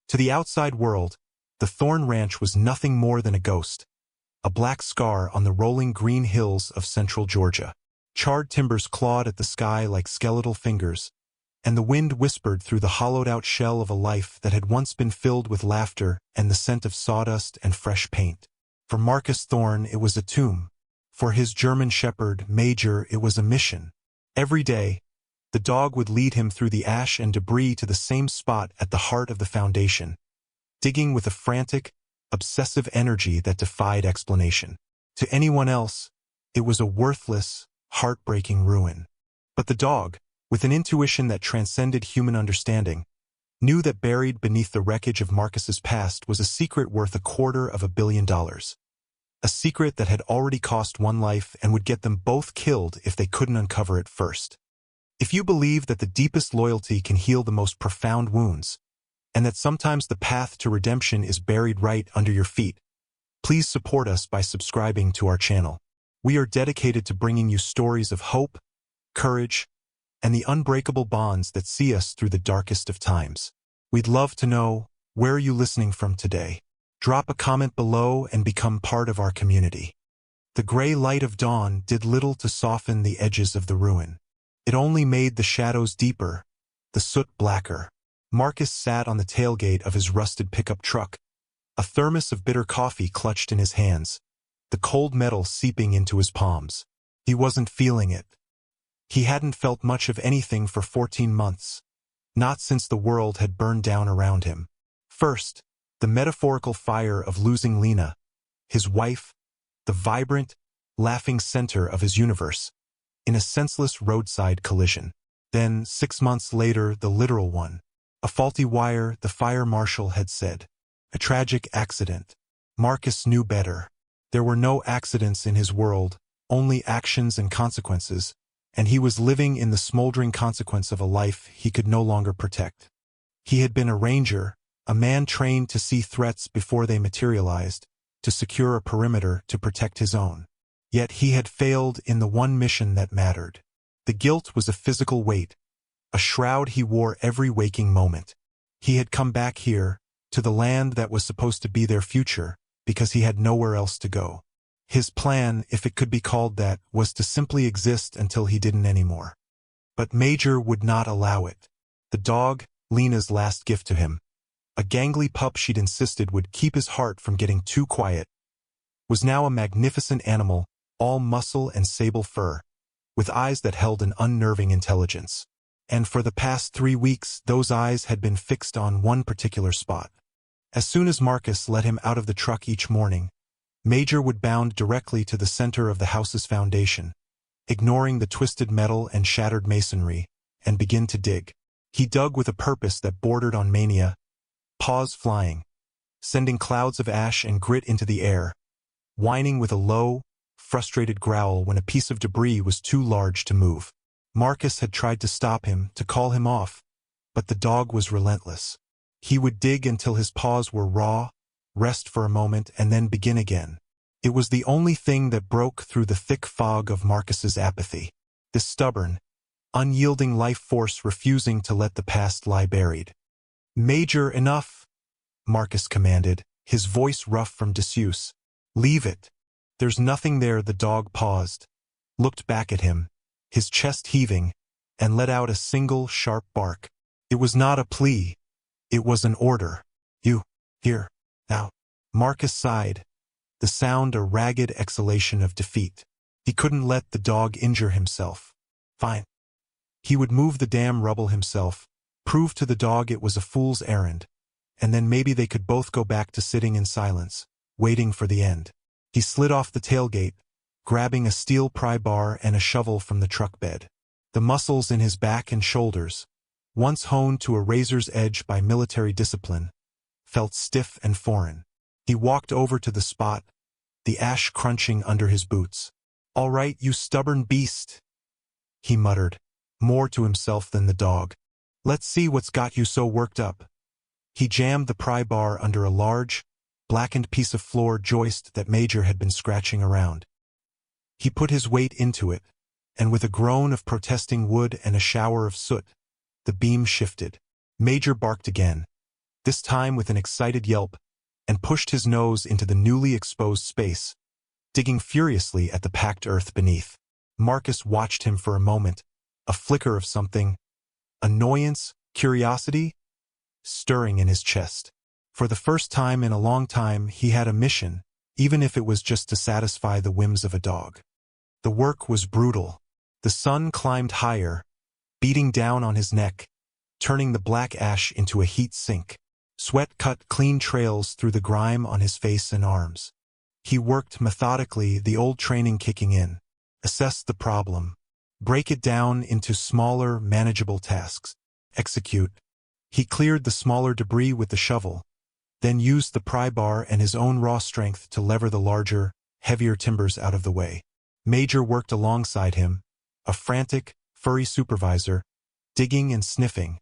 To the outside world, the Thorn Ranch was nothing more than a ghost, a black scar on the rolling green hills of central Georgia. Charred timbers clawed at the sky like skeletal fingers, and the wind whispered through the hollowed-out shell of a life that had once been filled with laughter and the scent of sawdust and fresh paint. For Marcus Thorn, it was a tomb. For his German shepherd, Major, it was a mission. Every day, the dog would lead him through the ash and debris to the same spot at the heart of the foundation, digging with a frantic, obsessive energy that defied explanation. To anyone else, it was a worthless, heartbreaking ruin. But the dog, with an intuition that transcended human understanding, knew that buried beneath the wreckage of Marcus's past was a secret worth $250 million. A secret that had already cost one life and would get them both killed if they couldn't uncover it first. If you believe that the deepest loyalty can heal the most profound wounds, and that sometimes the path to redemption is buried right under your feet, please support us by subscribing to our channel. We are dedicated to bringing you stories of hope, courage, and the unbreakable bonds that see us through the darkest of times. We'd love to know, where are you listening from today? Drop a comment below and become part of our community. The gray light of dawn did little to soften the edges of the ruin. It only made the shadows deeper, the soot blacker. Marcus sat on the tailgate of his rusted pickup truck, a thermos of bitter coffee clutched in his hands, the cold metal seeping into his palms. He wasn't feeling it. He hadn't felt much of anything for 14 months, not since the world had burned down around him. First, the metaphorical fire of losing Lena, his wife, the vibrant, laughing center of his universe, in a senseless roadside collision. Then, 6 months later, the literal one. A faulty wire, the fire marshal had said. A tragic accident. Marcus knew better. There were no accidents in his world, only actions and consequences, and he was living in the smoldering consequence of a life he could no longer protect. He had been a ranger, a man trained to see threats before they materialized, to secure a perimeter to protect his own. Yet he had failed in the one mission that mattered. The guilt was a physical weight, a shroud he wore every waking moment. He had come back here, to the land that was supposed to be their future, because he had nowhere else to go. His plan, if it could be called that, was to simply exist until he didn't anymore. But Major would not allow it. The dog, Lena's last gift to him, a gangly pup she'd insisted would keep his heart from getting too quiet, was now a magnificent animal, all muscle and sable fur, with eyes that held an unnerving intelligence. And for the past 3 weeks, those eyes had been fixed on one particular spot. As soon as Marcus let him out of the truck each morning, Major would bound directly to the center of the house's foundation, ignoring the twisted metal and shattered masonry, and begin to dig. He dug with a purpose that bordered on mania, paws flying, sending clouds of ash and grit into the air, whining with a low, frustrated growl when a piece of debris was too large to move. Marcus had tried to stop him, to call him off, but the dog was relentless. He would dig until his paws were raw, rest for a moment, and then begin again. It was the only thing that broke through the thick fog of Marcus's apathy. This stubborn, unyielding life force refusing to let the past lie buried. "Major, enough," Marcus commanded, his voice rough from disuse. "Leave it." "There's nothing there." The dog paused, looked back at him, his chest heaving, and let out a single, sharp bark. It was not a plea. It was an order. "You, here, now." Marcus sighed, the sound a ragged exhalation of defeat. He couldn't let the dog injure himself. Fine. He would move the damn rubble himself, prove to the dog it was a fool's errand, and then maybe they could both go back to sitting in silence, waiting for the end. He slid off the tailgate, grabbing a steel pry bar and a shovel from the truck bed. The muscles in his back and shoulders, once honed to a razor's edge by military discipline, felt stiff and foreign. He walked over to the spot, the ash crunching under his boots. "All right, you stubborn beast," he muttered, more to himself than the dog. "Let's see what's got you so worked up." He jammed the pry bar under a large, blackened piece of floor joist that Major had been scratching around. He put his weight into it, and with a groan of protesting wood and a shower of soot, the beam shifted. Major barked again, this time with an excited yelp, and pushed his nose into the newly exposed space, digging furiously at the packed earth beneath. Marcus watched him for a moment, a flicker of something, annoyance, curiosity, stirring in his chest. For the first time in a long time, he had a mission, even if it was just to satisfy the whims of a dog. The work was brutal. The sun climbed higher, beating down on his neck, turning the black ash into a heat sink. Sweat cut clean trails through the grime on his face and arms. He worked methodically, the old training kicking in. Assess the problem. Break it down into smaller, manageable tasks. Execute. He cleared the smaller debris with the shovel, then used the pry bar and his own raw strength to lever the larger, heavier timbers out of the way. Major worked alongside him, a frantic, furry supervisor, digging and sniffing,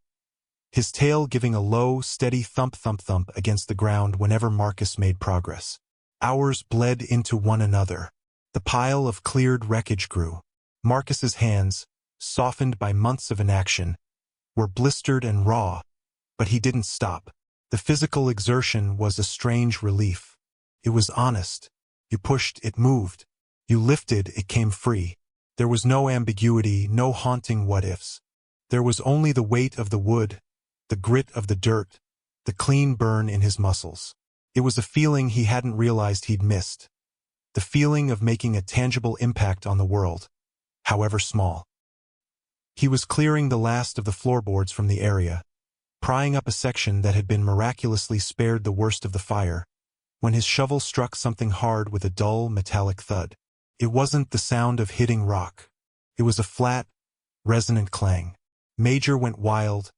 his tail giving a low, steady thump-thump-thump against the ground whenever Marcus made progress. Hours bled into one another. The pile of cleared wreckage grew. Marcus's hands, softened by months of inaction, were blistered and raw, but he didn't stop. The physical exertion was a strange relief. It was honest. You pushed, it moved. You lifted, it came free. There was no ambiguity, no haunting what-ifs. There was only the weight of the wood, the grit of the dirt, the clean burn in his muscles. It was a feeling he hadn't realized he'd missed. The feeling of making a tangible impact on the world, however small. He was clearing the last of the floorboards from the area, prying up a section that had been miraculously spared the worst of the fire, when his shovel struck something hard with a dull, metallic thud. It wasn't the sound of hitting rock. It was a flat, resonant clang. Major went wild,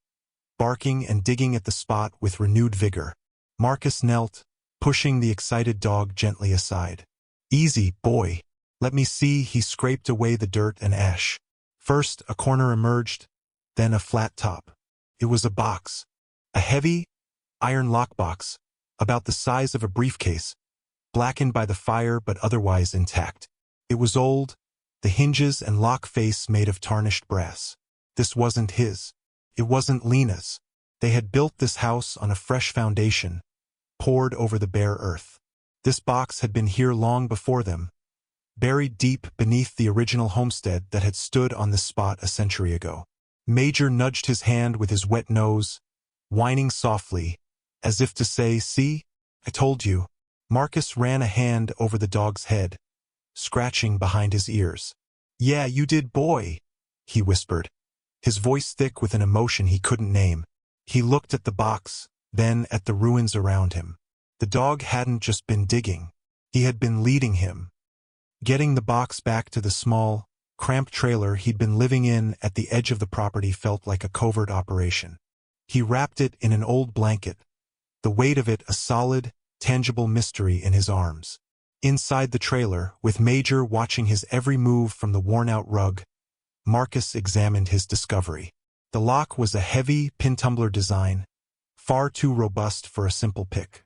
barking and digging at the spot with renewed vigor. Marcus knelt, pushing the excited dog gently aside. "Easy, boy. Let me see." He scraped away the dirt and ash. First, a corner emerged, then a flat top. It was a box. A heavy, iron lockbox, about the size of a briefcase, blackened by the fire but otherwise intact. It was old, the hinges and lock face made of tarnished brass. This wasn't his. It wasn't Lena's. They had built this house on a fresh foundation, poured over the bare earth. This box had been here long before them, buried deep beneath the original homestead that had stood on this spot a century ago. Major nudged his hand with his wet nose, whining softly, as if to say, "See? I told you." Marcus ran a hand over the dog's head, scratching behind his ears. "Yeah, you did, boy," he whispered, his voice thick with an emotion he couldn't name. He looked at the box, then at the ruins around him. The dog hadn't just been digging. He had been leading him. Getting the box back to the small, cramped trailer he'd been living in at the edge of the property felt like a covert operation. He wrapped it in an old blanket, the weight of it a solid, tangible mystery in his arms. Inside the trailer, with Major watching his every move from the worn-out rug, Marcus examined his discovery. The lock was a heavy, pin-tumbler design, far too robust for a simple pick.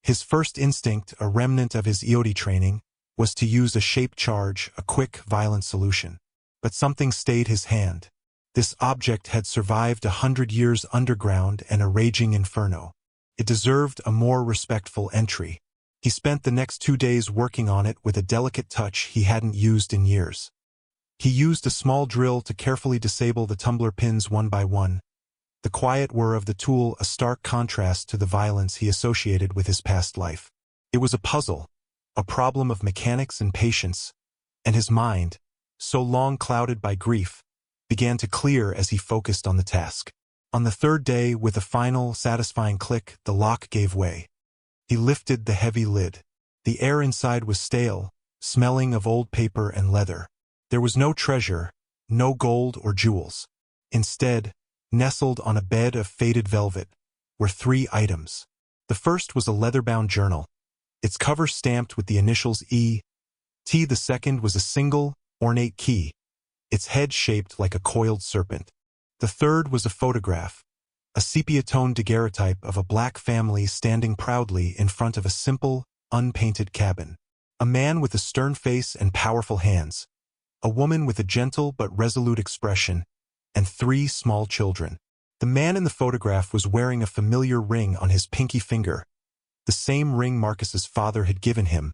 His first instinct, a remnant of his EOD training, was to use a shape charge, a quick, violent solution. But something stayed his hand. This object had survived 100 years underground and a raging inferno. It deserved a more respectful entry. He spent the next 2 days working on it with a delicate touch he hadn't used in years. He used a small drill to carefully disable the tumbler pins one by one, the quiet whir of the tool a stark contrast to the violence he associated with his past life. It was a puzzle, a problem of mechanics and patience, and his mind, so long clouded by grief, began to clear as he focused on the task. On the third day, with a final, satisfying click, the lock gave way. He lifted the heavy lid. The air inside was stale, smelling of old paper and leather. There was no treasure, no gold or jewels. Instead, nestled on a bed of faded velvet, were 3 items. The first was a leather-bound journal, its cover stamped with the initials E.T. The second was a single, ornate key, its head shaped like a coiled serpent. The third was a photograph, a sepia-toned daguerreotype of a black family standing proudly in front of a simple, unpainted cabin. A man with a stern face and powerful hands, a woman with a gentle but resolute expression, and 3 small children. The man in the photograph was wearing a familiar ring on his pinky finger, the same ring Marcus's father had given him,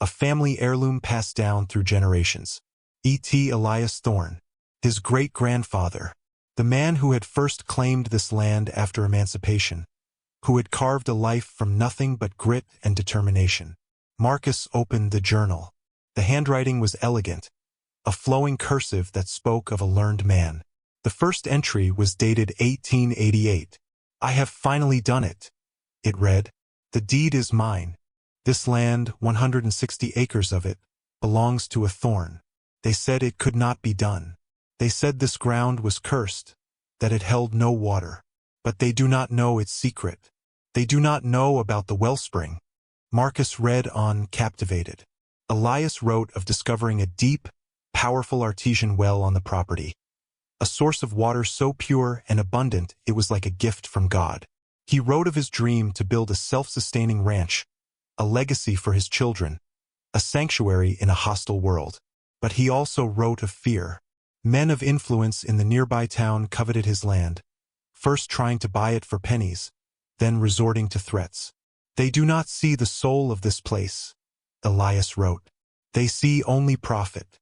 a family heirloom passed down through generations. E.T. Elias Thorne, his great-grandfather, the man who had first claimed this land after emancipation, who had carved a life from nothing but grit and determination. Marcus opened the journal. The handwriting was elegant, a flowing cursive that spoke of a learned man. The first entry was dated 1888. "I have finally done it," it read. "The deed is mine. This land, 160 acres of it, belongs to a Thorne. They said it could not be done. They said this ground was cursed, that it held no water. But they do not know its secret. They do not know about the wellspring." Marcus read on, captivated. Elias wrote of discovering a deep, powerful artesian well on the property, a source of water so pure and abundant it was like a gift from God. He wrote of his dream to build a self-sustaining ranch, a legacy for his children, a sanctuary in a hostile world. But he also wrote of fear. Men of influence in the nearby town coveted his land, first trying to buy it for pennies, then resorting to threats. "They do not see the soul of this place," Elias wrote. "They see only profit.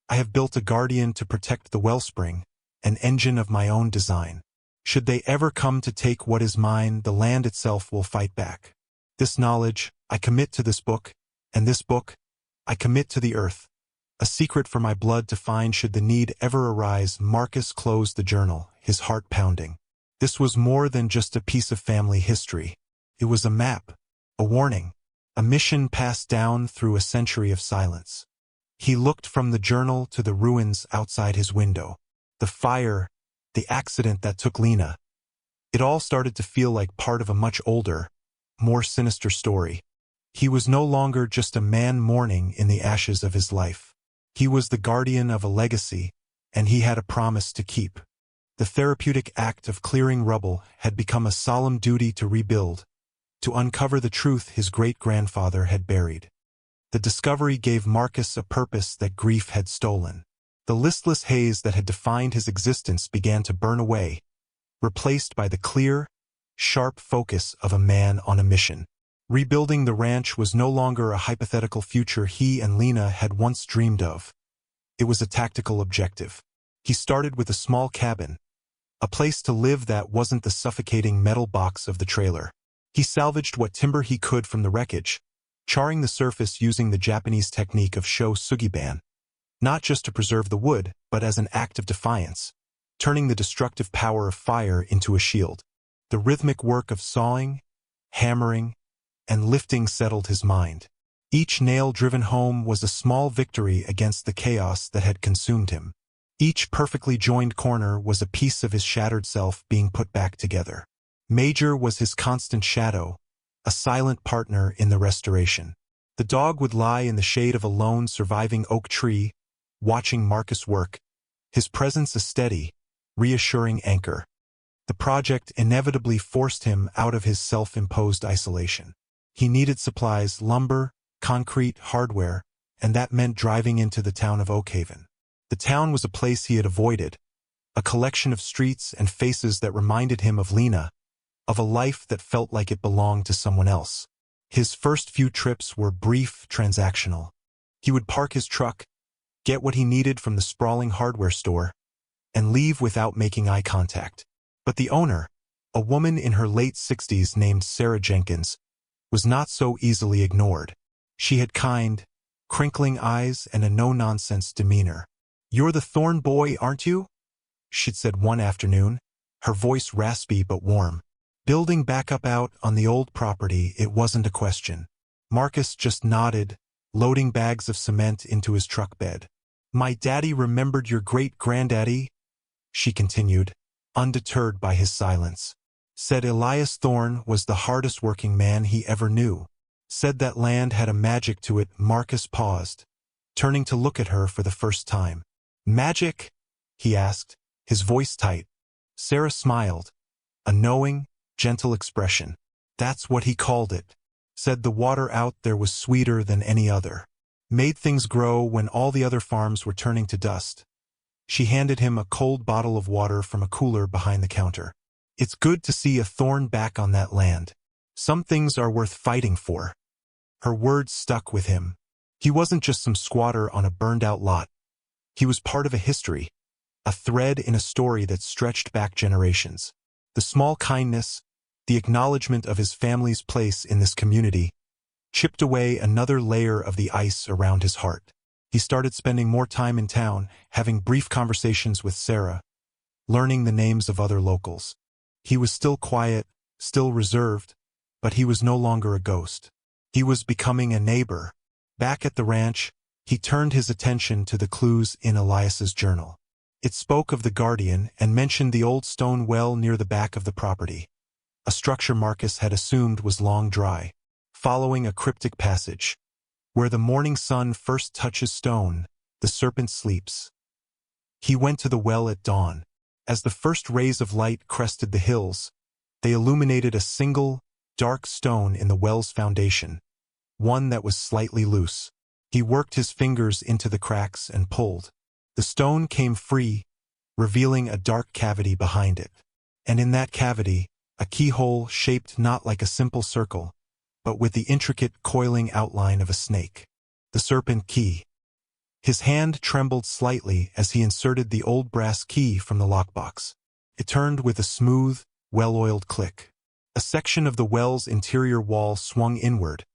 I have built a guardian to protect the wellspring, an engine of my own design. Should they ever come to take what is mine, the land itself will fight back. This knowledge I commit to this book, and this book I commit to the earth. A secret for my blood to find should the need ever arise." Marcus closed the journal, his heart pounding. This was more than just a piece of family history. It was a map, a warning, a mission passed down through a century of silence. He looked from the journal to the ruins outside his window. The fire, the accident that took Lena. It all started to feel like part of a much older, more sinister story. He was no longer just a man mourning in the ashes of his life. He was the guardian of a legacy, and he had a promise to keep. The therapeutic act of clearing rubble had become a solemn duty to rebuild, to uncover the truth his great-grandfather had buried. The discovery gave Marcus a purpose that grief had stolen. The listless haze that had defined his existence began to burn away, replaced by the clear, sharp focus of a man on a mission. Rebuilding the ranch was no longer a hypothetical future he and Lena had once dreamed of. It was a tactical objective. He started with a small cabin, a place to live that wasn't the suffocating metal box of the trailer. He salvaged what timber he could from the wreckage, charring the surface using the Japanese technique of sho sugiban, not just to preserve the wood, but as an act of defiance, turning the destructive power of fire into a shield. The rhythmic work of sawing, hammering, and lifting settled his mind. Each nail driven home was a small victory against the chaos that had consumed him. Each perfectly joined corner was a piece of his shattered self being put back together. Major was his constant shadow, a silent partner in the restoration. The dog would lie in the shade of a lone surviving oak tree, watching Marcus work, his presence a steady, reassuring anchor. The project inevitably forced him out of his self-imposed isolation. He needed supplies, lumber, concrete, hardware, and that meant driving into the town of Oakhaven. The town was a place he had avoided, a collection of streets and faces that reminded him of Lena, of a life that felt like it belonged to someone else. His first few trips were brief, transactional. He would park his truck, get what he needed from the sprawling hardware store, and leave without making eye contact. But the owner, a woman in her late 60s named Sarah Jenkins, was not so easily ignored. She had kind, crinkling eyes and a no-nonsense demeanor. "You're the Thorne boy, aren't you?" she'd said one afternoon, her voice raspy but warm. Building back up out on the old property, it wasn't a question. Marcus just nodded, loading bags of cement into his truck bed. "My daddy remembered your great-granddaddy," she continued, undeterred by his silence. "Said Elias Thorne was the hardest-working man he ever knew. Said that land had a magic to it." Marcus paused, turning to look at her for the first time. "Magic?" he asked, his voice tight. Sarah smiled, a knowing, gentle expression. "That's what he called it. Said the water out there was sweeter than any other. Made things grow when all the other farms were turning to dust." She handed him a cold bottle of water from a cooler behind the counter. It's good to see a Thorn back on that land. Some things are worth fighting for. Her words stuck with him. He wasn't just some squatter on a burned-out lot. He was part of a history, a thread in a story that stretched back generations. The small kindness, the acknowledgement of his family's place in this community, chipped away another layer of the ice around his heart. He started spending more time in town, having brief conversations with Sarah, learning the names of other locals. He was still quiet, still reserved, but he was no longer a ghost. He was becoming a neighbor. Back at the ranch, he turned his attention to the clues in Elias's journal. It spoke of the Guardian and mentioned the old stone well near the back of the property, a structure Marcus had assumed was long dry. Following a cryptic passage, where the morning sun first touches stone, the serpent sleeps. He went to the well at dawn. As the first rays of light crested the hills, they illuminated a single, dark stone in the well's foundation, one that was slightly loose. He worked his fingers into the cracks and pulled. The stone came free, revealing a dark cavity behind it. And in that cavity, a keyhole shaped not like a simple circle, but with the intricate coiling outline of a snake. The serpent key. His hand trembled slightly as he inserted the old brass key from the lockbox. It turned with a smooth, well-oiled click. A section of the well's interior wall swung inward,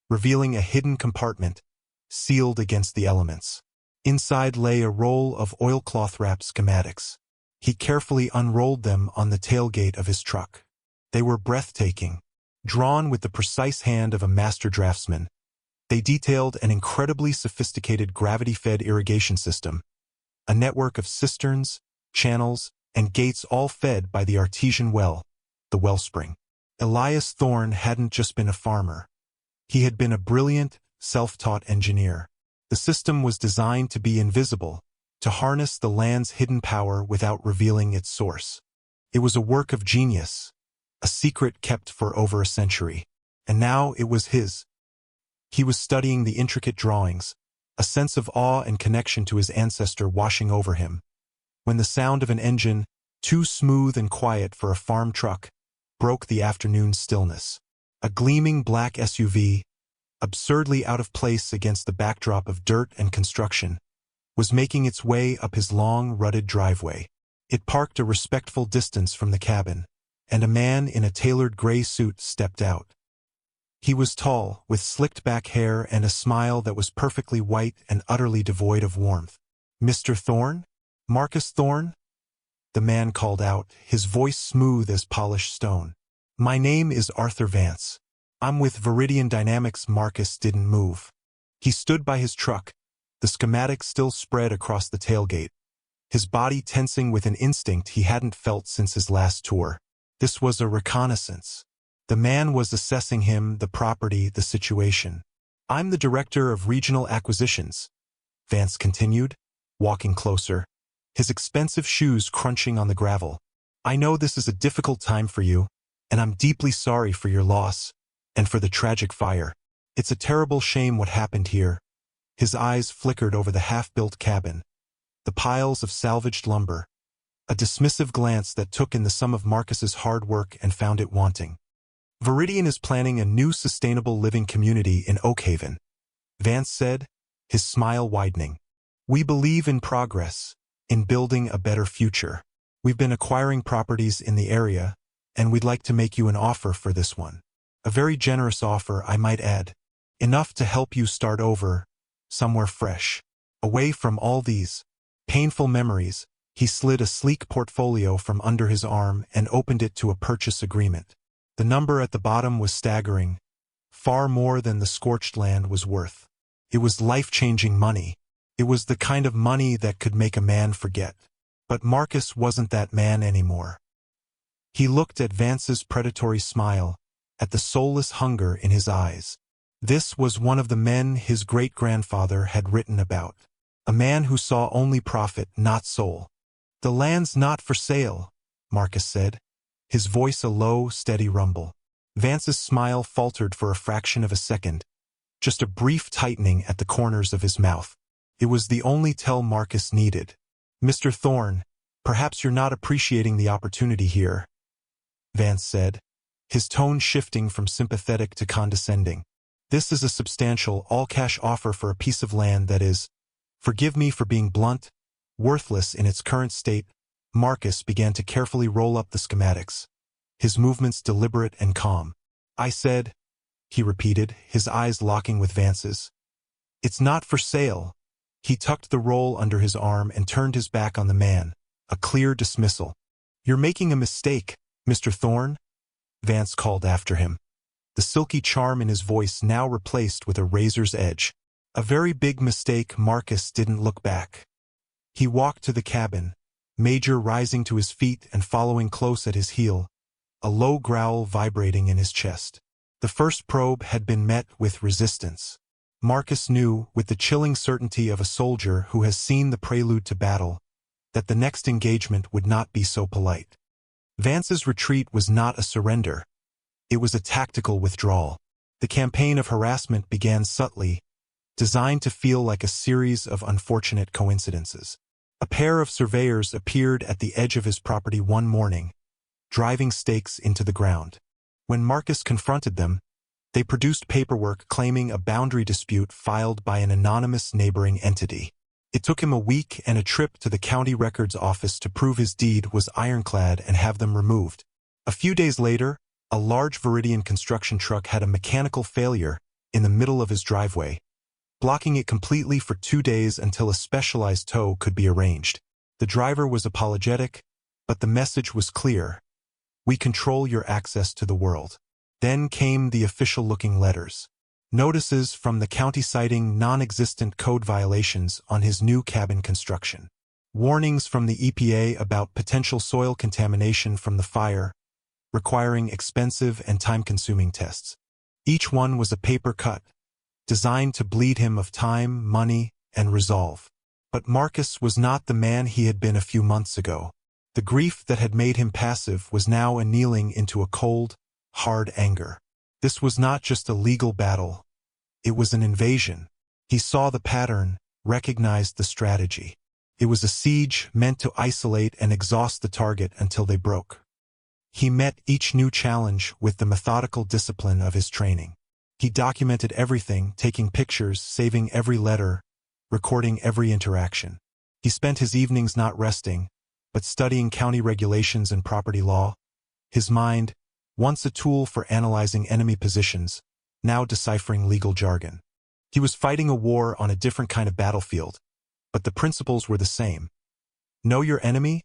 revealing a hidden compartment, sealed against the elements. Inside lay a roll of oilcloth-wrapped schematics. He carefully unrolled them on the tailgate of his truck. They were breathtaking. Drawn with the precise hand of a master draftsman, they detailed an incredibly sophisticated gravity-fed irrigation system, a network of cisterns, channels, and gates all fed by the artesian well, the wellspring. Elias Thorn hadn't just been a farmer. He had been a brilliant, self-taught engineer. The system was designed to be invisible, to harness the land's hidden power without revealing its source. It was a work of genius, a secret kept for over a century, and now it was his. He was studying the intricate drawings, a sense of awe and connection to his ancestor washing over him, when the sound of an engine, too smooth and quiet for a farm truck, broke the afternoon stillness. A gleaming black SUV, absurdly out of place against the backdrop of dirt and construction, was making its way up his long, rutted driveway. It parked a respectful distance from the cabin, and a man in a tailored gray suit stepped out. He was tall, with slicked-back hair and a smile that was perfectly white and utterly devoid of warmth. "Mr. Thorn? Marcus Thorn?" The man called out, his voice smooth as polished stone. "My name is Arthur Vance. I'm with Viridian Dynamics." Marcus didn't move. He stood by his truck, the schematic still spread across the tailgate, his body tensing with an instinct he hadn't felt since his last tour. This was a reconnaissance. The man was assessing him, the property, the situation. "I'm the director of regional acquisitions," Vance continued, walking closer, his expensive shoes crunching on the gravel. "I know this is a difficult time for you, and I'm deeply sorry for your loss, and for the tragic fire. It's a terrible shame what happened here." His eyes flickered over the half-built cabin, the piles of salvaged lumber, a dismissive glance that took in the sum of Marcus's hard work and found it wanting. "Viridian is planning a new sustainable living community in Oakhaven," Vance said, his smile widening. "We believe in progress, in building a better future. We've been acquiring properties in the area, and we'd like to make you an offer for this one. A very generous offer, I might add. Enough to help you start over, somewhere fresh. Away from all these painful memories." He slid a sleek portfolio from under his arm and opened it to a purchase agreement. The number at the bottom was staggering, far more than the scorched land was worth. It was life-changing money. It was the kind of money that could make a man forget. But Marcus wasn't that man anymore. He looked at Vance's predatory smile, at the soulless hunger in his eyes. This was one of the men his great-grandfather had written about. A man who saw only profit, not soul. "The land's not for sale," Marcus said, his voice a low, steady rumble. Vance's smile faltered for a fraction of a second, just a brief tightening at the corners of his mouth. It was the only tell Marcus needed. "Mr. Thorn, perhaps you're not appreciating the opportunity here. Vance said, his tone shifting from sympathetic to condescending. This is a substantial, all-cash offer for a piece of land that is, forgive me for being blunt, worthless in its current state. Marcus began to carefully roll up the schematics, his movements deliberate and calm. I said, he repeated, his eyes locking with Vance's. It's not for sale. He tucked the roll under his arm and turned his back on the man, a clear dismissal. You're making a mistake, Mr. Thorne, Vance called after him, the silky charm in his voice now replaced with a razor's edge. A very big mistake. Marcus didn't look back. He walked to the cabin, Major rising to his feet and following close at his heel, a low growl vibrating in his chest. The first probe had been met with resistance. Marcus knew, with the chilling certainty of a soldier who has seen the prelude to battle, that the next engagement would not be so polite. Vance's retreat was not a surrender. It was a tactical withdrawal. The campaign of harassment began subtly, designed to feel like a series of unfortunate coincidences. A pair of surveyors appeared at the edge of his property one morning, driving stakes into the ground. When Marcus confronted them, they produced paperwork claiming a boundary dispute filed by an anonymous neighboring entity. It took him a week and a trip to the county records office to prove his deed was ironclad and have them removed. A few days later, a large Viridian construction truck had a mechanical failure in the middle of his driveway, blocking it completely for 2 days until a specialized tow could be arranged. The driver was apologetic, but the message was clear. We control your access to the world. Then came the official-looking letters. Notices from the county citing non-existent code violations on his new cabin construction. Warnings from the EPA about potential soil contamination from the fire, requiring expensive and time-consuming tests. Each one was a paper cut, designed to bleed him of time, money, and resolve. But Marcus was not the man he had been a few months ago. The grief that had made him passive was now annealing into a cold, hard anger. This was not just a legal battle. It was an invasion. He saw the pattern, recognized the strategy. It was a siege meant to isolate and exhaust the target until they broke. He met each new challenge with the methodical discipline of his training. He documented everything, taking pictures, saving every letter, recording every interaction. He spent his evenings not resting, but studying county regulations and property law. His mind, once a tool for analyzing enemy positions, now deciphering legal jargon. He was fighting a war on a different kind of battlefield, but the principles were the same. Know your enemy,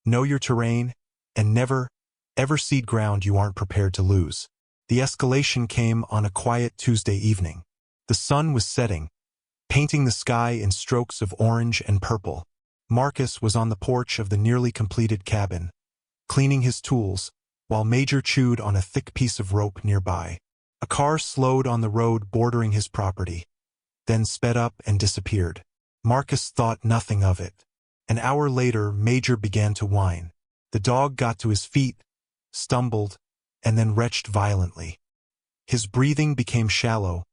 know your terrain, and never, ever cede ground you aren't prepared to lose. The escalation came on a quiet Tuesday evening. The sun was setting, painting the sky in strokes of orange and purple. Marcus was on the porch of the nearly completed cabin, cleaning his tools, while Major chewed on a thick piece of rope nearby. A car slowed on the road bordering his property, then sped up and disappeared. Marcus thought nothing of it. An hour later, Major began to whine. The dog got to his feet, stumbled, and then retched violently. His breathing became shallow,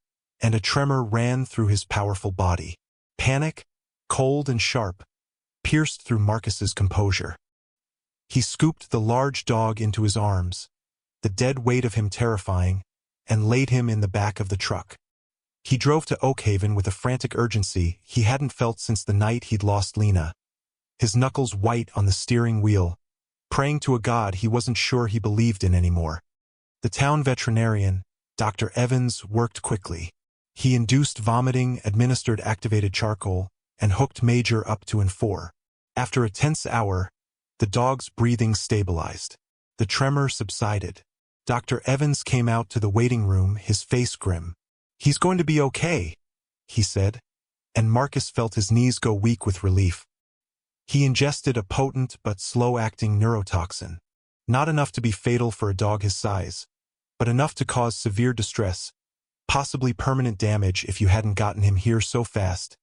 and a tremor ran through his powerful body. Panic, cold and sharp, pierced through Marcus's composure. He scooped the large dog into his arms, the dead weight of him terrifying, and laid him in the back of the truck. He drove to Oakhaven with a frantic urgency he hadn't felt since the night he'd lost Lena, his knuckles white on the steering wheel, praying to a god he wasn't sure he believed in anymore. The town veterinarian, Dr. Evans, worked quickly. He induced vomiting, administered activated charcoal, and hooked Major up to N4. After a tense hour, the dog's breathing stabilized. The tremor subsided. Dr. Evans came out to the waiting room, his face grim. "He's going to be okay," he said, and Marcus felt his knees go weak with relief. He ingested a potent but slow-acting neurotoxin, not enough to be fatal for a dog his size, but enough to cause severe distress, possibly permanent damage if you hadn't gotten him here so fast.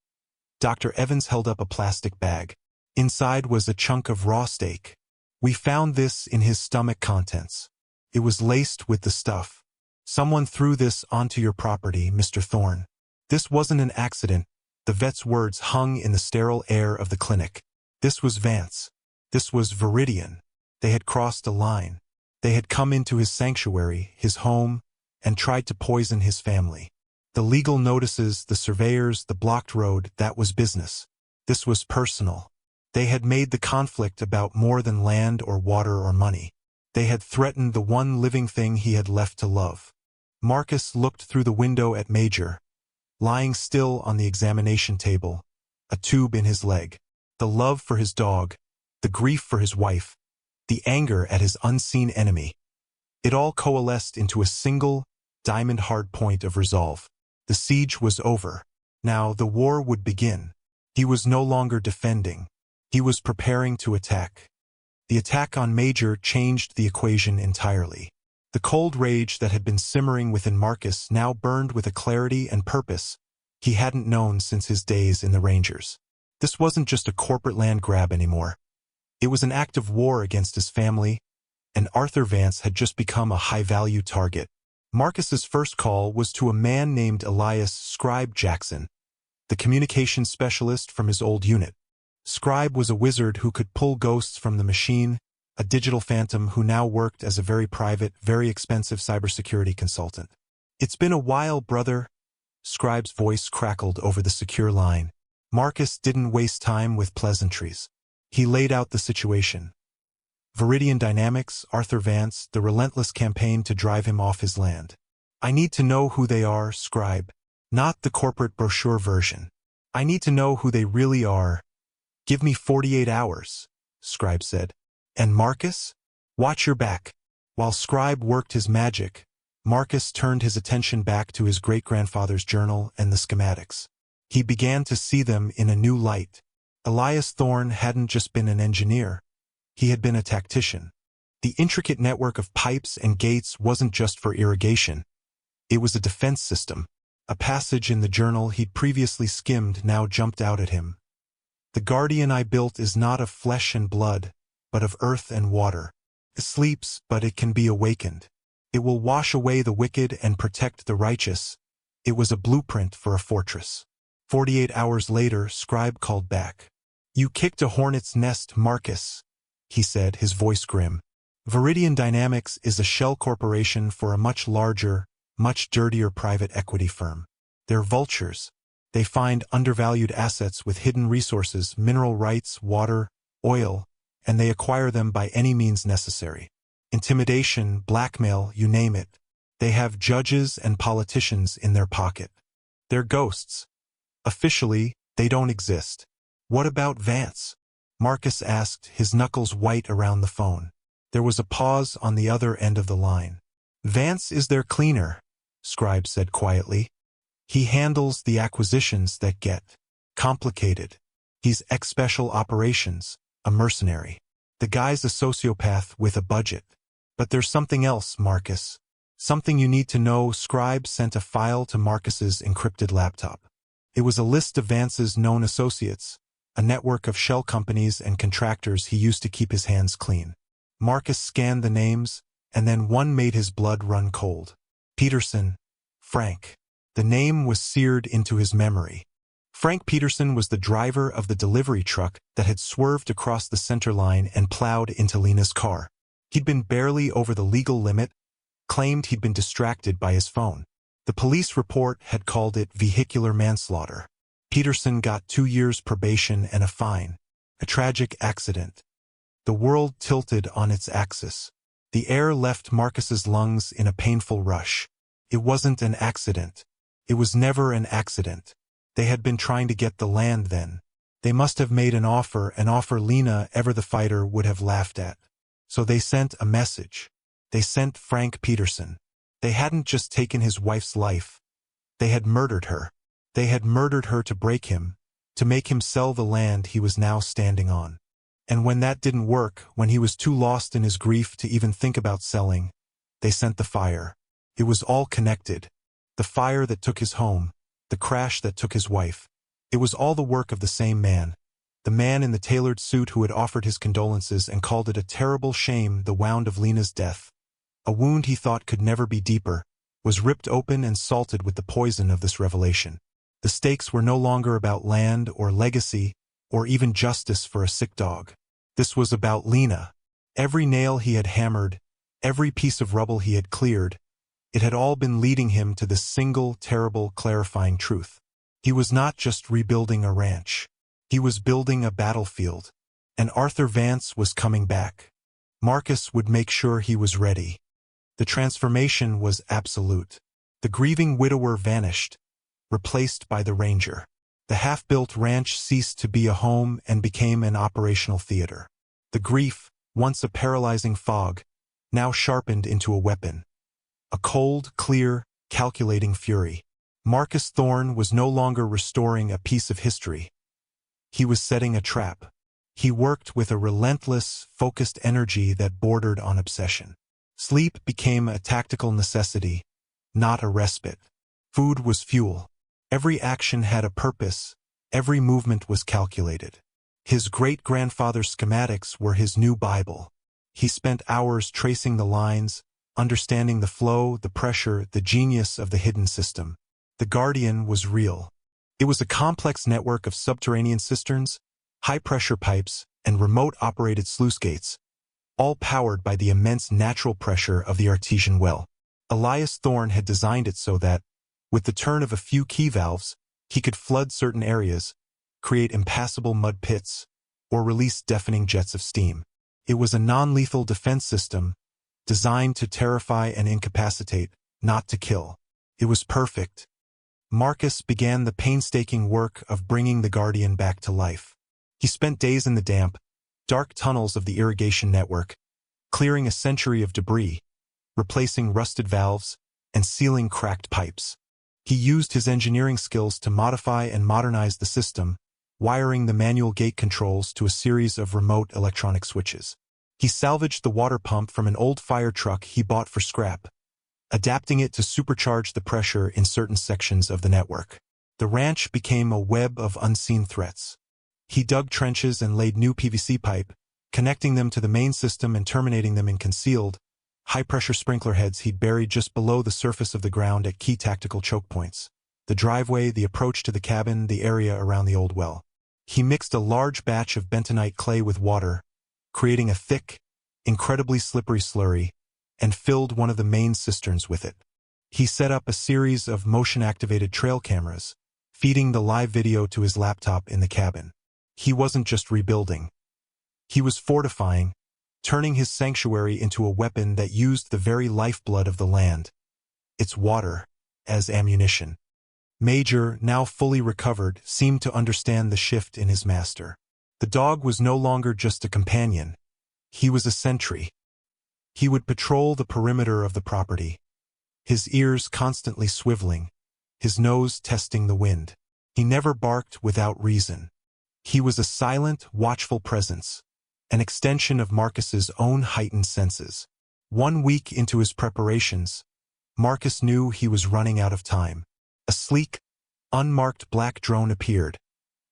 Dr. Evans held up a plastic bag. Inside was a chunk of raw steak. "We found this in his stomach contents. It was laced with the stuff. Someone threw this onto your property, Mr. Thorne. This wasn't an accident." The vet's words hung in the sterile air of the clinic. This was Vance. This was Viridian. They had crossed a line. They had come into his sanctuary, his home, and tried to poison his family. The legal notices, the surveyors, the blocked road, that was business. This was personal. They had made the conflict about more than land or water or money. They had threatened the one living thing he had left to love. Marcus looked through the window at Major, lying still on the examination table, a tube in his leg. The love for his dog, the grief for his wife, the anger at his unseen enemy. It all coalesced into a single, diamond-hard point of resolve. The siege was over. Now the war would begin. He was no longer defending. He was preparing to attack. The attack on Major changed the equation entirely. The cold rage that had been simmering within Marcus now burned with a clarity and purpose he hadn't known since his days in the Rangers. This wasn't just a corporate land grab anymore. It was an act of war against his family, and Arthur Vance had just become a high-value target. Marcus's first call was to a man named Elias Scribe Jackson, the communications specialist from his old unit. Scribe was a wizard who could pull ghosts from the machine, a digital phantom who now worked as a very private, very expensive cybersecurity consultant. "It's been a while, brother." Scribe's voice crackled over the secure line. Marcus didn't waste time with pleasantries. He laid out the situation. Viridian Dynamics, Arthur Vance, the relentless campaign to drive him off his land. "I need to know who they are, Scribe. Not the corporate brochure version. I need to know who they really are." "Give me 48 hours, Scribe said. "And Marcus? Watch your back." While Scribe worked his magic, Marcus turned his attention back to his great-grandfather's journal and the schematics. He began to see them in a new light. Elias Thorne hadn't just been an engineer. He had been a tactician. The intricate network of pipes and gates wasn't just for irrigation. It was a defense system. A passage in the journal he'd previously skimmed now jumped out at him. "The guardian I built is not of flesh and blood, but of earth and water. It sleeps, but it can be awakened. It will wash away the wicked and protect the righteous." It was a blueprint for a fortress. 48 hours later, Scribe called back. "You kicked a hornet's nest, Marcus," he said, his voice grim. "Viridian Dynamics is a shell corporation for a much larger, much dirtier private equity firm. They're vultures. They find undervalued assets with hidden resources, mineral rights, water, oil, and they acquire them by any means necessary. Intimidation, blackmail, you name it. They have judges and politicians in their pocket. They're ghosts. Officially, they don't exist." "What about Vance?" Marcus asked, his knuckles white around the phone. There was a pause on the other end of the line. "Vance is their cleaner," Scribe said quietly. "He handles the acquisitions that get complicated. He's ex-special operations, a mercenary. The guy's a sociopath with a budget. But there's something else, Marcus. Something you need to know." Scribe sent a file to Marcus's encrypted laptop. It was a list of Vance's known associates, a network of shell companies and contractors he used to keep his hands clean. Marcus scanned the names, and then one made his blood run cold. Peterson, Frank. The name was seared into his memory. Frank Peterson was the driver of the delivery truck that had swerved across the center line and plowed into Lena's car. He'd been barely over the legal limit, claimed he'd been distracted by his phone. The police report had called it vehicular manslaughter. Peterson got 2 years probation and a fine. A tragic accident. The world tilted on its axis. The air left Marcus's lungs in a painful rush. It wasn't an accident. It was never an accident. They had been trying to get the land then. They must have made an offer Lena, ever the fighter, would have laughed at. So they sent a message. They sent Frank Peterson. They hadn't just taken his wife's life. They had murdered her. They had murdered her to break him, to make him sell the land he was now standing on. And when that didn't work, when he was too lost in his grief to even think about selling, they sent the fire. It was all connected. The fire that took his home, the crash that took his wife. It was all the work of the same man. The man in the tailored suit who had offered his condolences and called it a terrible shame the wound of Lena's death. A wound he thought could never be deeper, was ripped open and salted with the poison of this revelation. The stakes were no longer about land or legacy or even justice for a sick dog. This was about Lena. Every nail he had hammered, Every piece of rubble he had cleared, it had all been leading him to this single, terrible, clarifying truth. He was not just rebuilding a ranch. He was building a battlefield. And Arthur Vance was coming back. Marcus would make sure he was ready. The transformation was absolute. The grieving widower vanished, replaced by the ranger. The half-built ranch ceased to be a home and became an operational theater. The grief, once a paralyzing fog, now sharpened into a weapon. A cold, clear, calculating fury. Marcus Thorne was no longer restoring a piece of history. He was setting a trap. He worked with a relentless, focused energy that bordered on obsession. Sleep became a tactical necessity, not a respite. Food was fuel. Every action had a purpose. Every movement was calculated. His great-grandfather's schematics were his new Bible. He spent hours tracing the lines, understanding the flow, the pressure, the genius of the hidden system. The Guardian was real. It was a complex network of subterranean cisterns, high-pressure pipes, and remote-operated sluice gates, all powered by the immense natural pressure of the artesian well. Elias Thorne had designed it so that, with the turn of a few key valves, he could flood certain areas, create impassable mud pits, or release deafening jets of steam. It was a non-lethal defense system, designed to terrify and incapacitate, not to kill. It was perfect. Marcus began the painstaking work of bringing the Guardian back to life. He spent days in the damp, dark tunnels of the irrigation network, clearing a century of debris, replacing rusted valves, and sealing cracked pipes. He used his engineering skills to modify and modernize the system, wiring the manual gate controls to a series of remote electronic switches. He salvaged the water pump from an old fire truck he bought for scrap, adapting it to supercharge the pressure in certain sections of the network. The ranch became a web of unseen threats. He dug trenches and laid new PVC pipe, connecting them to the main system and terminating them in concealed, high-pressure sprinkler heads he'd buried just below the surface of the ground at key tactical choke points. The driveway, the approach to the cabin, the area around the old well. He mixed a large batch of bentonite clay with water, creating a thick, incredibly slippery slurry, and filled one of the main cisterns with it. He set up a series of motion-activated trail cameras, feeding the live video to his laptop in the cabin. He wasn't just rebuilding. He was fortifying, turning his sanctuary into a weapon that used the very lifeblood of the land, its water, as ammunition. Major, now fully recovered, seemed to understand the shift in his master. The dog was no longer just a companion. He was a sentry. He would patrol the perimeter of the property, his ears constantly swiveling, his nose testing the wind. He never barked without reason. He was a silent, watchful presence, an extension of Marcus's own heightened senses. 1 week into his preparations, Marcus knew he was running out of time. A sleek, unmarked black drone appeared,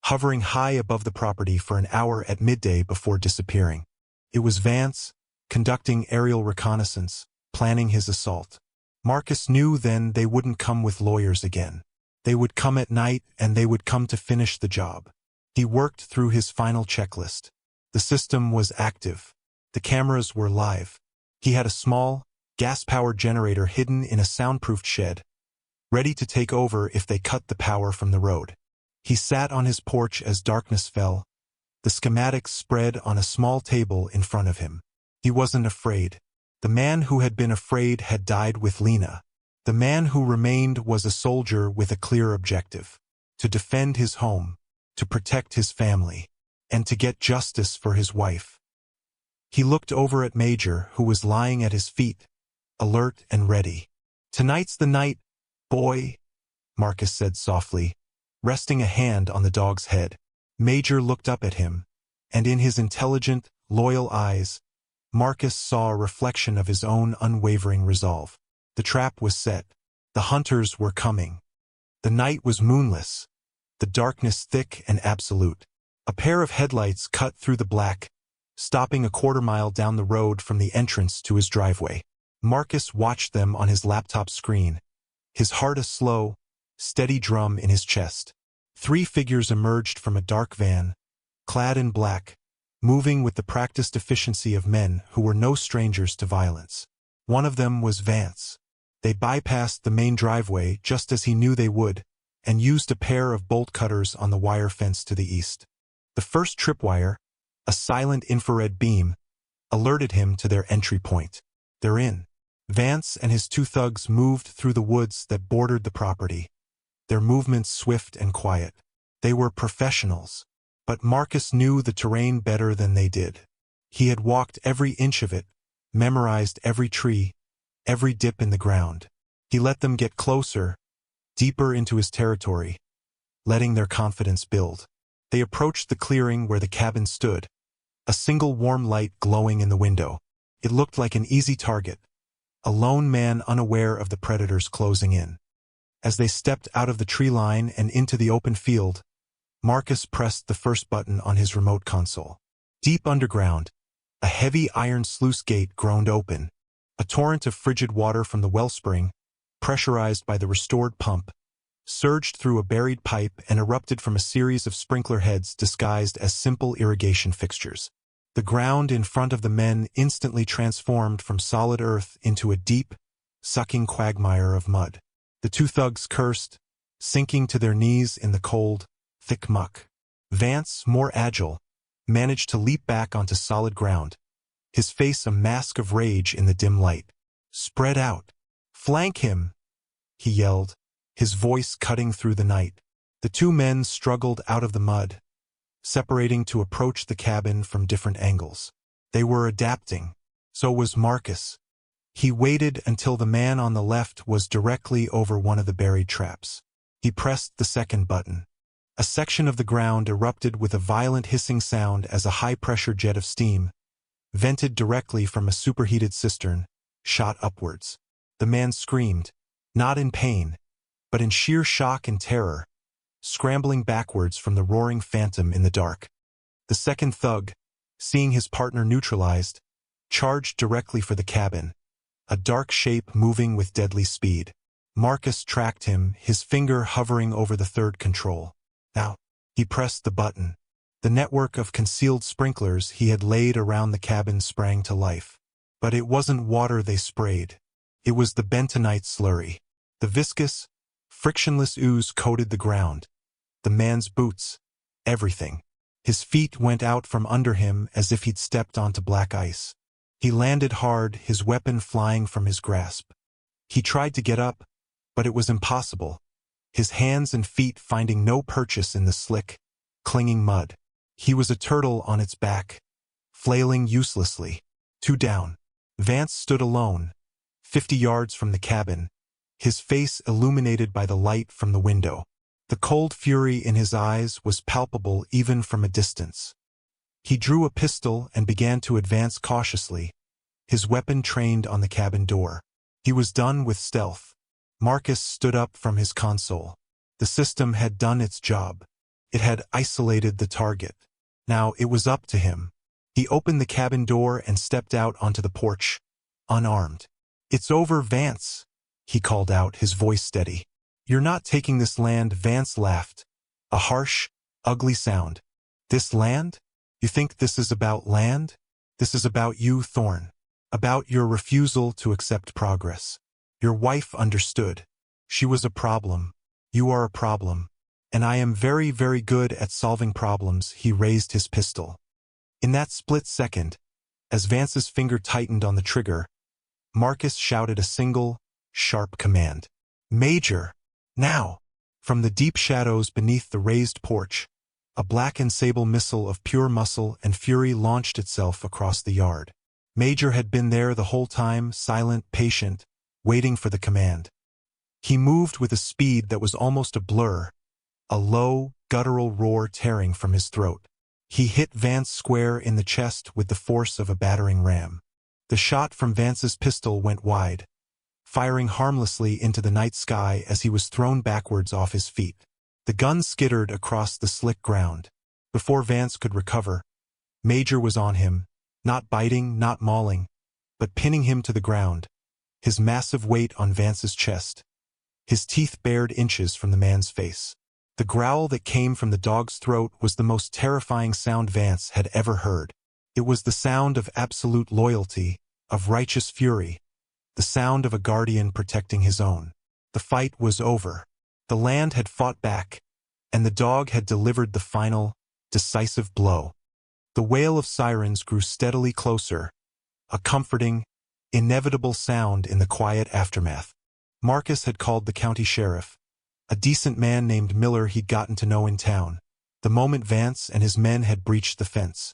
hovering high above the property for an hour at midday before disappearing. It was Vance, conducting aerial reconnaissance, planning his assault. Marcus knew then they wouldn't come with lawyers again. They would come at night, and they would come to finish the job. He worked through his final checklist. The system was active. The cameras were live. He had a small, gas-powered generator hidden in a soundproofed shed, ready to take over if they cut the power from the road. He sat on his porch as darkness fell, the schematics spread on a small table in front of him. He wasn't afraid. The man who had been afraid had died with Lena. The man who remained was a soldier with a clear objective: to defend his home, to protect his family, and to get justice for his wife. He looked over at Major, who was lying at his feet, alert and ready. "Tonight's the night, boy," Marcus said softly, resting a hand on the dog's head. Major looked up at him, and in his intelligent, loyal eyes, Marcus saw a reflection of his own unwavering resolve. The trap was set. The hunters were coming. The night was moonless, the darkness thick and absolute. A pair of headlights cut through the black, stopping a quarter-mile down the road from the entrance to his driveway. Marcus watched them on his laptop screen, his heart a slow, steady drum in his chest. 3 figures emerged from a dark van, clad in black, moving with the practiced efficiency of men who were no strangers to violence. One of them was Vance. They bypassed the main driveway just as he knew they would, and used a pair of bolt cutters on the wire fence to the east. The first tripwire, a silent infrared beam, alerted him to their entry point. They're in. Vance and his two thugs moved through the woods that bordered the property, their movements swift and quiet. They were professionals, but Marcus knew the terrain better than they did. He had walked every inch of it, memorized every tree, every dip in the ground. He let them get closer, deeper into his territory, letting their confidence build. They approached the clearing where the cabin stood, a single warm light glowing in the window. It looked like an easy target, a lone man unaware of the predators closing in. As they stepped out of the tree line and into the open field, Marcus pressed the first button on his remote console. Deep underground, a heavy iron sluice gate groaned open. A torrent of frigid water from the wellspring, pressurized by the restored pump, surged through a buried pipe and erupted from a series of sprinkler heads disguised as simple irrigation fixtures. The ground in front of the men instantly transformed from solid earth into a deep, sucking quagmire of mud. The two thugs cursed, sinking to their knees in the cold, thick muck. Vance, more agile, managed to leap back onto solid ground, his face a mask of rage in the dim light. "Spread out! Flank him!" he yelled, his voice cutting through the night. The two men struggled out of the mud, separating to approach the cabin from different angles. They were adapting. So was Marcus. He waited until the man on the left was directly over one of the buried traps. He pressed the second button. A section of the ground erupted with a violent hissing sound as a high-pressure jet of steam, vented directly from a superheated cistern, shot upwards. The man screamed, not in pain, but in sheer shock and terror, scrambling backwards from the roaring phantom in the dark. The second thug, seeing his partner neutralized, charged directly for the cabin, a dark shape moving with deadly speed. Marcus tracked him, his finger hovering over the third control. Now, he pressed the button. The network of concealed sprinklers he had laid around the cabin sprang to life. But it wasn't water they sprayed. It was the bentonite slurry. The viscous, frictionless ooze coated the ground. The man's boots. Everything. His feet went out from under him as if he'd stepped onto black ice. He landed hard, his weapon flying from his grasp. He tried to get up, but it was impossible, his hands and feet finding no purchase in the slick, clinging mud. He was a turtle on its back, flailing uselessly. Two down. Vance stood alone, 50 yards from the cabin, his face illuminated by the light from the window. The cold fury in his eyes was palpable even from a distance. He drew a pistol and began to advance cautiously, his weapon trained on the cabin door. He was done with stealth. Marcus stood up from his console. The system had done its job. It had isolated the target. Now it was up to him. He opened the cabin door and stepped out onto the porch, unarmed. "It's over, Vance," he called out, his voice steady. "You're not taking this land," Vance laughed, a harsh, ugly sound. "This land? You think this is about land? This is about you, Thorn. About your refusal to accept progress. Your wife understood. She was a problem. You are a problem. And I am very, very good at solving problems." He raised his pistol. In that split second, as Vance's finger tightened on the trigger, Marcus shouted a single, sharp command. "Major! Now!" From the deep shadows beneath the raised porch, a black and sable missile of pure muscle and fury launched itself across the yard. Major had been there the whole time, silent, patient, waiting for the command. He moved with a speed that was almost a blur, a low, guttural roar tearing from his throat. He hit Vance square in the chest with the force of a battering ram. The shot from Vance's pistol went wide, firing harmlessly into the night sky as he was thrown backwards off his feet. The gun skittered across the slick ground. Before Vance could recover, Major was on him, not biting, not mauling, but pinning him to the ground, his massive weight on Vance's chest. His teeth bared inches from the man's face. The growl that came from the dog's throat was the most terrifying sound Vance had ever heard. It was the sound of absolute loyalty, of righteous fury, the sound of a guardian protecting his own. The fight was over. The land had fought back, and the dog had delivered the final, decisive blow. The wail of sirens grew steadily closer, a comforting, inevitable sound in the quiet aftermath. Marcus had called the county sheriff, a decent man named Miller he'd gotten to know in town, the moment Vance and his men had breached the fence.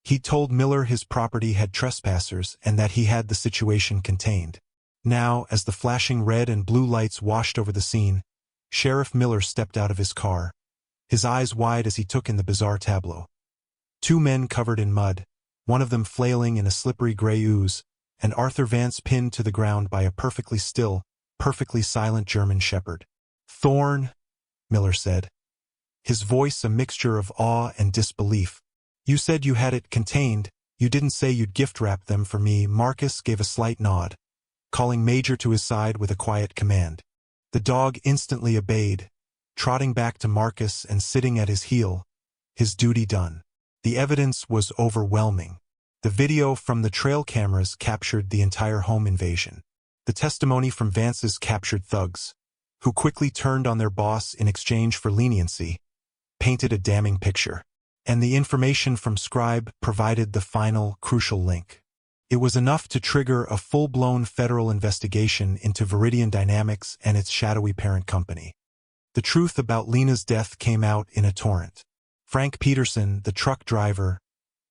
He'd told Miller his property had trespassers and that he had the situation contained. Now, as the flashing red and blue lights washed over the scene, Sheriff Miller stepped out of his car, his eyes wide as he took in the bizarre tableau. Two men covered in mud, one of them flailing in a slippery gray ooze, and Arthur Vance pinned to the ground by a perfectly still, perfectly silent German shepherd. "Thorn," Miller said, his voice a mixture of awe and disbelief. "You said you had it contained. You didn't say you'd gift-wrap them for me." Marcus gave a slight nod, calling Major to his side with a quiet command. The dog instantly obeyed, trotting back to Marcus and sitting at his heel, his duty done. The evidence was overwhelming. The video from the trail cameras captured the entire home invasion. The testimony from Vance's captured thugs, who quickly turned on their boss in exchange for leniency, painted a damning picture. And the information from Scribe provided the final, crucial link. It was enough to trigger a full-blown federal investigation into Viridian Dynamics and its shadowy parent company. The truth about Lena's death came out in a torrent. Frank Peterson, the truck driver,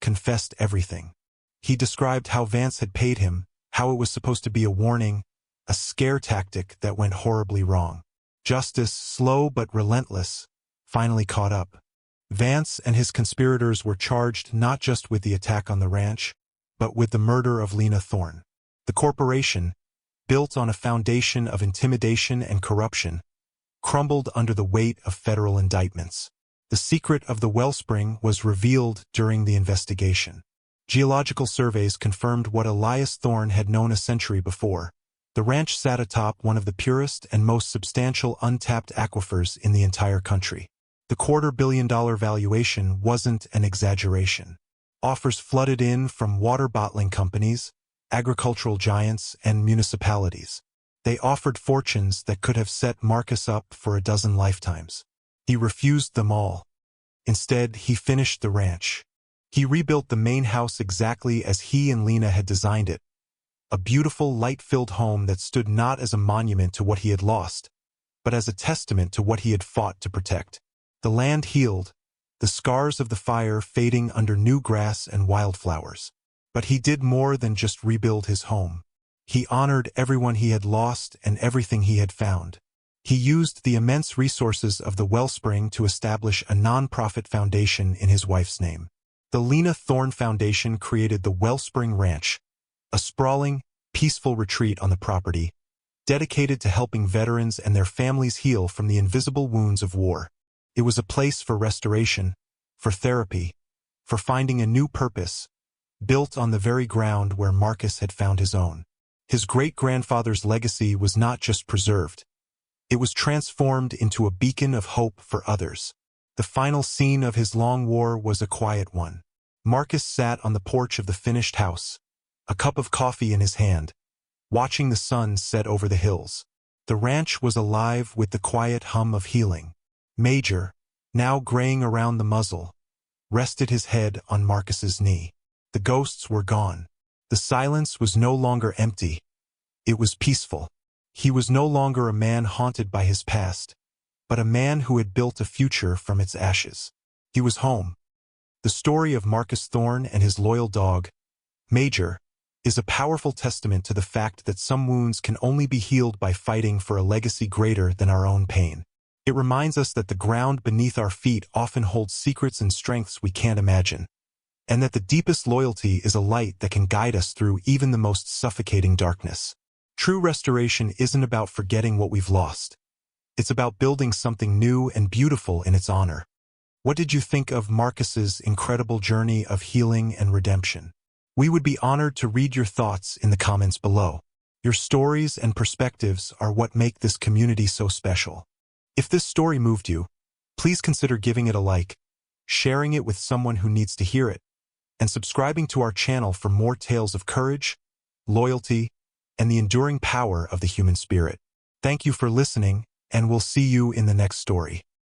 confessed everything. He described how Vance had paid him, how it was supposed to be a warning, a scare tactic that went horribly wrong. Justice, slow but relentless, finally caught up. Vance and his conspirators were charged not just with the attack on the ranch, but with the murder of Lena Thorne. The corporation, built on a foundation of intimidation and corruption, crumbled under the weight of federal indictments. The secret of the wellspring was revealed during the investigation. Geological surveys confirmed what Elias Thorne had known a century before. The ranch sat atop one of the purest and most substantial untapped aquifers in the entire country. The $250 million valuation wasn't an exaggeration. Offers flooded in from water bottling companies, agricultural giants, and municipalities. They offered fortunes that could have set Marcus up for a dozen lifetimes. He refused them all. Instead, he finished the ranch. He rebuilt the main house exactly as he and Lena had designed it. A beautiful, light-filled home that stood not as a monument to what he had lost, but as a testament to what he had fought to protect. The land healed, the scars of the fire fading under new grass and wildflowers. But he did more than just rebuild his home. He honored everyone he had lost and everything he had found. He used the immense resources of the wellspring to establish a non-profit foundation in his wife's name. The Lena Thorne Foundation created the Wellspring Ranch, a sprawling, peaceful retreat on the property, dedicated to helping veterans and their families heal from the invisible wounds of war. It was a place for restoration, for therapy, for finding a new purpose, built on the very ground where Marcus had found his own. His great-grandfather's legacy was not just preserved. It was transformed into a beacon of hope for others. The final scene of his long war was a quiet one. Marcus sat on the porch of the finished house, a cup of coffee in his hand, watching the sun set over the hills. The ranch was alive with the quiet hum of healing. Major, now graying around the muzzle, rested his head on Marcus's knee. The ghosts were gone. The silence was no longer empty. It was peaceful. He was no longer a man haunted by his past, but a man who had built a future from its ashes. He was home. The story of Marcus Thorne and his loyal dog, Major, is a powerful testament to the fact that some wounds can only be healed by fighting for a legacy greater than our own pain. It reminds us that the ground beneath our feet often holds secrets and strengths we can't imagine, and that the deepest loyalty is a light that can guide us through even the most suffocating darkness. True restoration isn't about forgetting what we've lost. It's about building something new and beautiful in its honor. What did you think of Marcus's incredible journey of healing and redemption? We would be honored to read your thoughts in the comments below. Your stories and perspectives are what make this community so special. If this story moved you, please consider giving it a like, sharing it with someone who needs to hear it, and subscribing to our channel for more tales of courage, loyalty, and the enduring power of the human spirit. Thank you for listening, and we'll see you in the next story.